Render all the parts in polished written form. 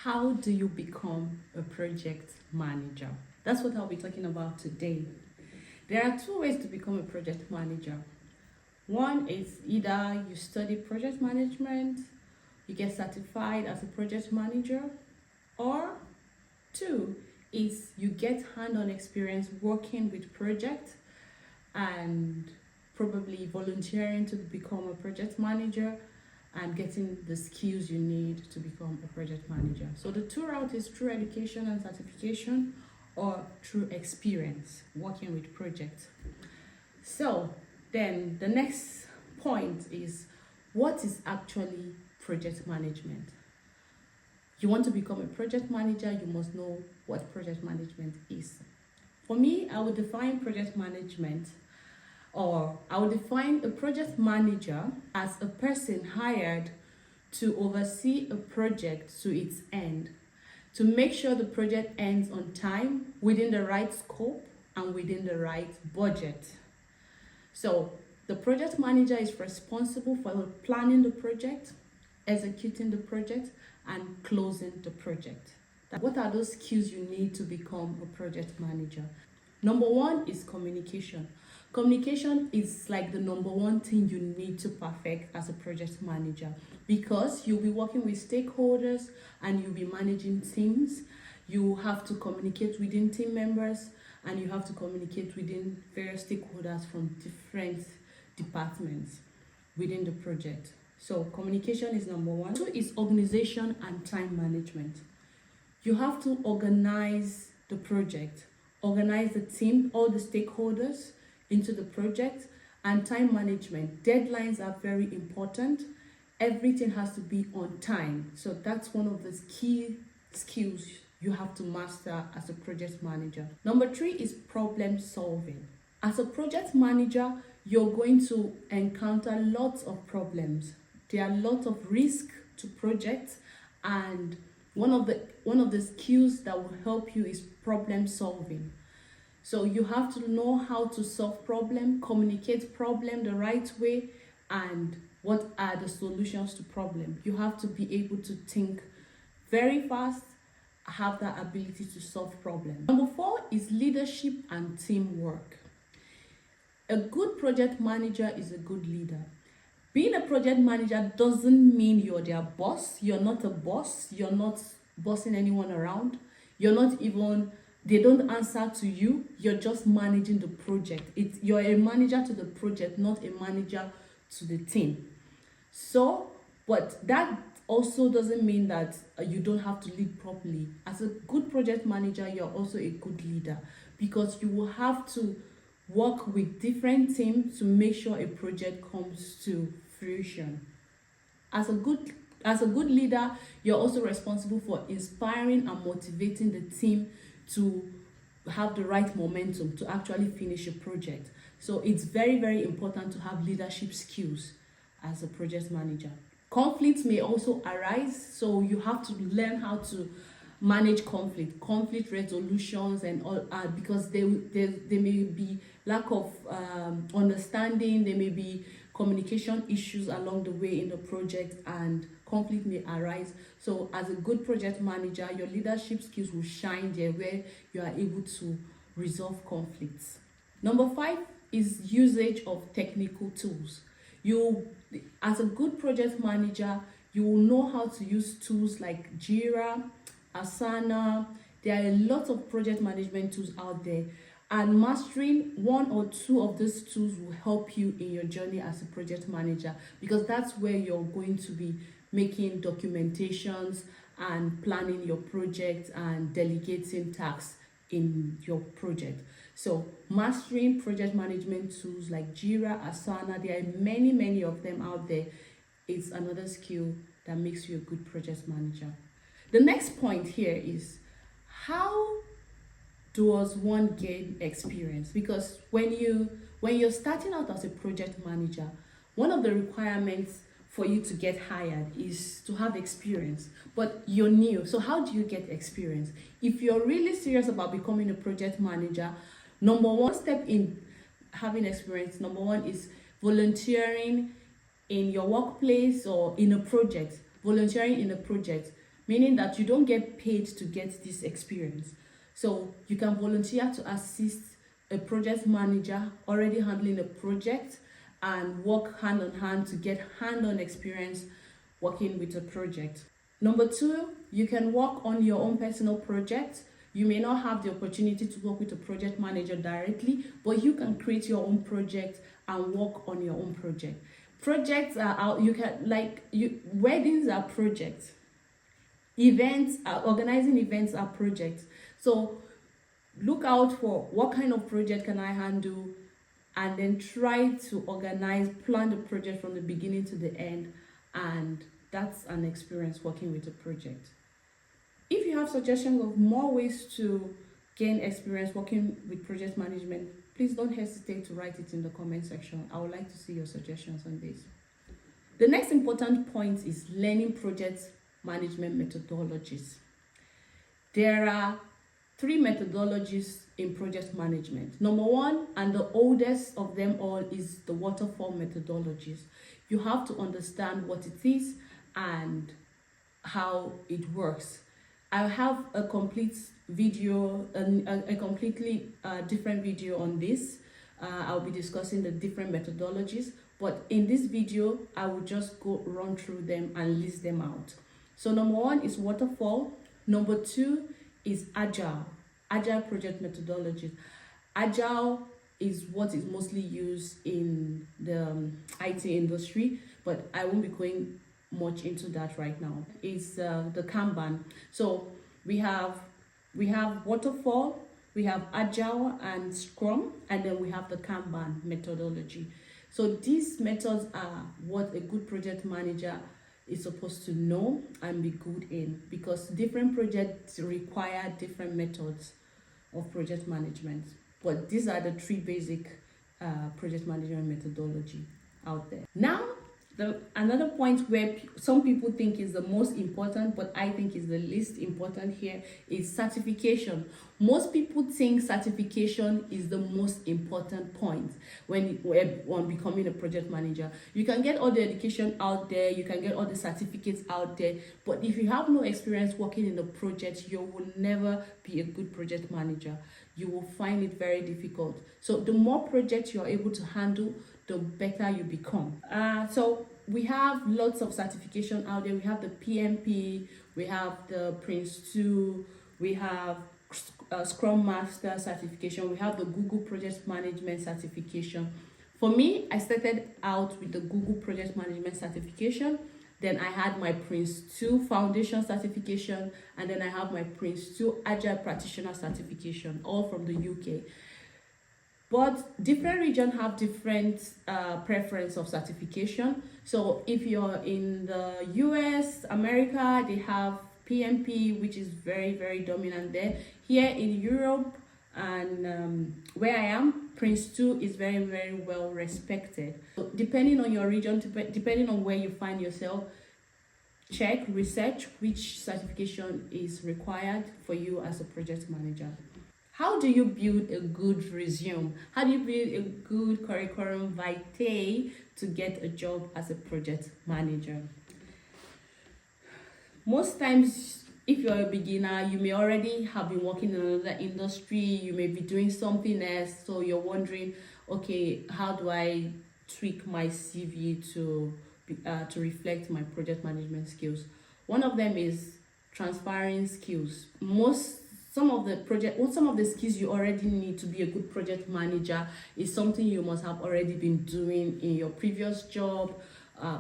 How do you become a project manager? That's what I'll be talking about today. There are two ways to become a project manager. One is either you study project management, you get certified as a project manager, or two is you get hand-on experience working with projects and probably volunteering to become a project manager and getting the skills you need to become a project manager. So the two route is through education and certification or through experience working with projects. So then the next point is, what is actually project management? You want to become a project manager, you must know what project management is. For me, I would define project management, or I would define a project manager as a person hired to oversee a project to its end, to make sure the project ends on time, within the right scope, and within the right budget. So the project manager is responsible for planning the project, executing the project, and closing the project. What are those skills you need to become a project manager? Number one is communication. Communication is like the number one thing you need to perfect as a project manager, because you'll be working with stakeholders and you'll be managing teams. You have to communicate within team members and you have to communicate within various stakeholders from different departments within the project. So communication is number one. Two is organization and time management. You have to organize the project, organize the team, all the stakeholders into the project, and time management. Deadlines are very important. Everything has to be on time. So that's one of the key skills you have to master as a project manager. Number three is problem solving. As a project manager, you're going to encounter lots of problems. There are a lot of risk to projects, and one of the skills that will help you is problem solving. So you have to know how to solve problem, communicate problem the right way, and what are the solutions to problem. You have to be able to think very fast, have that ability to solve problems. Number four is leadership and teamwork. A good project manager is a good leader. Being a project manager doesn't mean you're their boss. You're not a boss. You're not bossing anyone around. They don't answer to you. You're just managing the project. You're a manager to the project, not a manager to the team. So, but that also doesn't mean that you don't have to lead properly. As a good project manager, you're also a good leader, because you will have to work with different teams to make sure a project comes to fruition. As a good leader, you're also responsible for inspiring and motivating the team to have the right momentum to actually finish a project. So it's very, very important to have leadership skills as a project manager. Conflicts may also arise, so you have to learn how to manage conflict resolutions and all, because there may be lack of understanding, there may be communication issues along the way in the project, and conflict may arise. So as a good project manager, your leadership skills will shine there, where you are able to resolve conflicts. Number five is usage of technical tools. As a good project manager, you will know how to use tools like Jira, Asana. There are a lot of project management tools out there, and mastering one or two of these tools will help you in your journey as a project manager, because that's where you're going to be making documentations and planning your project and delegating tasks in your project. So mastering project management tools like Jira, Asana, there are many of them out there. It's another skill that makes you a good project manager. The next point here is, how does one gain experience? Because when you're starting out as a project manager, one of the requirements for you to get hired is to have experience, but you're new. So how do you get experience? If you're really serious about becoming a project manager, number one step in having experience, number one is volunteering in your workplace or in a project. Volunteering in a project meaning that you don't get paid to get this experience. So you can volunteer to assist a project manager already handling a project and work hand on hand to get hand-on experience working with a project. Number two, you can work on your own personal project. You may not have the opportunity to work with a project manager directly, but you can create your own project and work on your own project. Projects are out, weddings are projects. Organizing events are projects. So look out for what kind of project can I handle, and then try to plan the project from the beginning to the end, and that's an experience working with a project. If you have suggestions of more ways to gain experience working with project management, please don't hesitate to write it in the comment section. I would like to see your suggestions on this. The next important point is learning project management methodologies. There are 3 methodologies in project management. Number one, and the oldest of them all, is the waterfall methodologies. You have to understand what it is and how it works. I have a complete video, a completely different video on this. I'll be discussing the different methodologies, but in this video, I will just run through them and list them out. So number one is waterfall. Number two is agile project methodologies. Agile is what is mostly used in the IT industry, but I won't be going much into that right now. It's the Kanban. So we have waterfall, we have agile and scrum, and then we have the Kanban methodology. So these methods are what a good project manager is supposed to know and be good in, because different projects require different methods of project management. But these are the 3 basic project management methodology out there. Now, another point where some people think is the most important, but I think is the least important here, is certification. Most people think certification is the most important point when becoming a project manager. You can get all the education out there, you can get all the certificates out there, but if you have no experience working in a project, you will never be a good project manager. You will find it very difficult. So the more projects you are able to handle, the better you become. So we have lots of certification out there. We have the PMP, we have the Prince 2, we have Scrum Master certification, we have the Google Project Management certification. For me, I started out with the Google Project Management certification. Then I had my Prince 2 Foundation certification, and then I have my Prince 2 Agile Practitioner certification, all from the UK. But different regions have different preference of certification. So if you're in the US, America, they have PMP, which is very, very dominant there. Here in Europe and where I am, Prince 2 is very, very well respected. So depending on your region, depending on where you find yourself, research which certification is required for you as a project manager. How do you build a good resume? How do you build a good curriculum vitae to get a job as a project manager? Most times, if you're a beginner, you may already have been working in another industry, you may be doing something else, so you're wondering, okay, how do I tweak my CV to reflect my project management skills? One of them is transferring skills. Some of the skills you already need to be a good project manager is something you must have already been doing in your previous job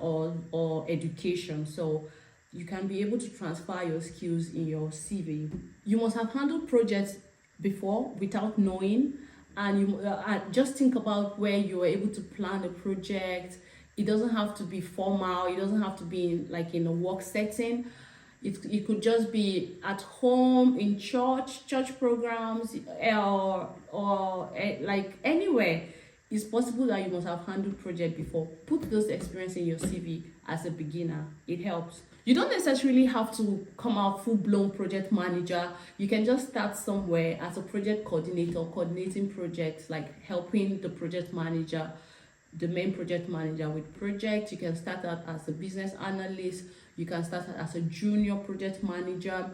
or education. So you can be able to transfer your skills in your CV. You must have handled projects before without knowing, and you just think about where you were able to plan a project. It doesn't have to be formal. It doesn't have to be in a work setting. It could just be at home, in church programs, or anywhere. It's possible that you must have handled project before. Put those experience in your CV as a beginner. It helps. You don't necessarily have to come out full-blown project manager. You can just start somewhere as a project coordinator, coordinating projects, like helping the project manager, the main project manager with projects. You can start out as a business analyst. You can start as a junior project manager.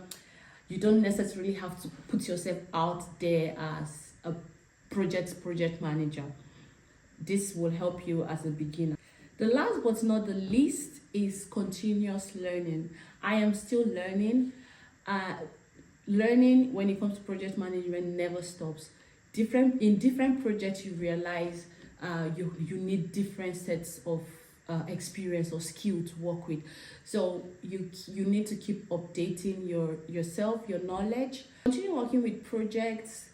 You don't necessarily have to put yourself out there as a project manager. This will help you as a beginner. The last but not the least is continuous learning. I am still learning. Learning when it comes to project management never stops. In different projects, you realize you need different sets of experience or skill to work with. So you need to keep updating yourself, your knowledge. Continue working with projects.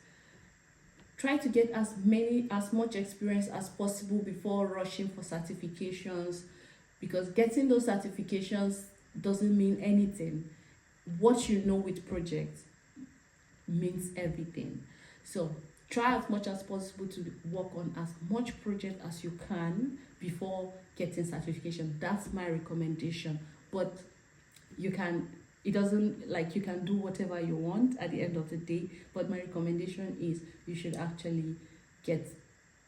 Try to get as much experience as possible before rushing for certifications, because getting those certifications doesn't mean anything. What you know with projects means everything. So try as much as possible to work on as much project as you can before getting certification. That's my recommendation. But you can do whatever you want at the end of the day, but my recommendation is you should actually get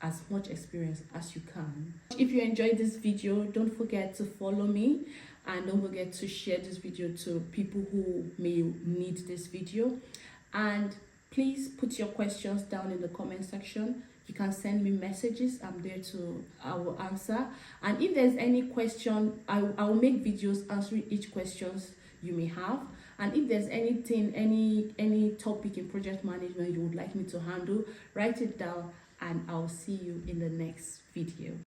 as much experience as you can. If you enjoyed this video, don't forget to follow me, and don't forget to share this video to people who may need this video. And please put your questions down in the comment section. You can send me messages. I will answer. And if there's any question, I will make videos answering each questions you may have. And if there's any topic in project management you would like me to handle, write it down, and I'll see you in the next video.